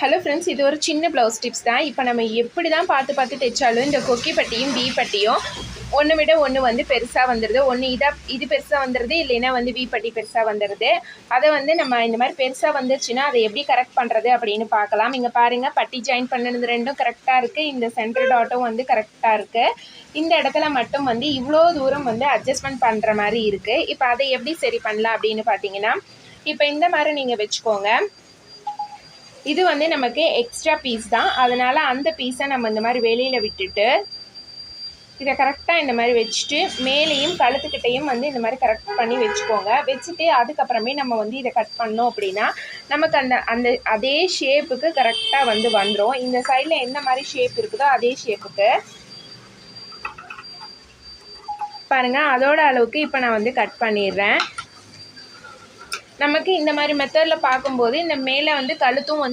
Hello friends, இது ஒரு சின்ன ப்ளவுஸ் டிப்ஸ் தான். இப்போ நம்ம எப்படி தான் பார்த்து தைச்சாலும் இந்த கொக்கி பட்டியும் வி பட்டியும் ஒன்று விட ஒன்று வந்து பெருசாக வந்துடுது. ஒன்று இது பெருசாக வந்துடுது, இல்லைன்னா வந்து வி பட்டி பெருசாக வந்துடுது. அதை வந்து நம்ம இந்த மாதிரி பெருசாக வந்துருச்சுன்னா அதை எப்படி கரெக்ட் பண்ணுறது அப்படின்னு பார்க்கலாம். இங்கே பாருங்கள், பட்டி ஜாயின் பண்ணது ரெண்டும் கரெக்டாக இருக்குது. இந்த சென்டர் டாட்டும் வந்து கரெக்டாக இருக்குது. இந்த இடத்துல மட்டும் வந்து இவ்வளோ தூரம் வந்து அட்ஜஸ்ட்மெண்ட் பண்ணுற மாதிரி இருக்குது. இப்போ அதை எப்படி சரி பண்ணலாம் அப்படின்னு பார்த்தீங்கன்னா, இப்போ இந்த மாதிரி நீங்கள் வச்சுக்கோங்க. இது வந்து நமக்கு எக்ஸ்ட்ரா பீஸ் தான், அதனால் அந்த பீஸை நம்ம இந்த மாதிரி வெளியில் விட்டுட்டு இதை கரெக்டாக இந்த மாதிரி வச்சுட்டு மேலேயும் கழுத்துக்கிட்டையும் வந்து இந்த மாதிரி கரெக்ட் பண்ணி வச்சுக்கோங்க. வச்சுட்டு அதுக்கப்புறமே நம்ம வந்து இதை கட் பண்ணோம் அப்படின்னா நமக்கு அந்த அதே ஷேப்புக்கு கரெக்டாக வந்து வந்துடும். இந்த சைடில் என்ன மாதிரி ஷேப் இருக்குதோ அதே ஷேப்புக்கு பாருங்கள், அதோட அளவுக்கு இப்போ நான் வந்து கட் பண்ணிடுறேன். நமக்கு இந்த மாதிரி மெத்தடில் பார்க்கும்போது இந்த மேலே வந்து கழுத்தும் வந்து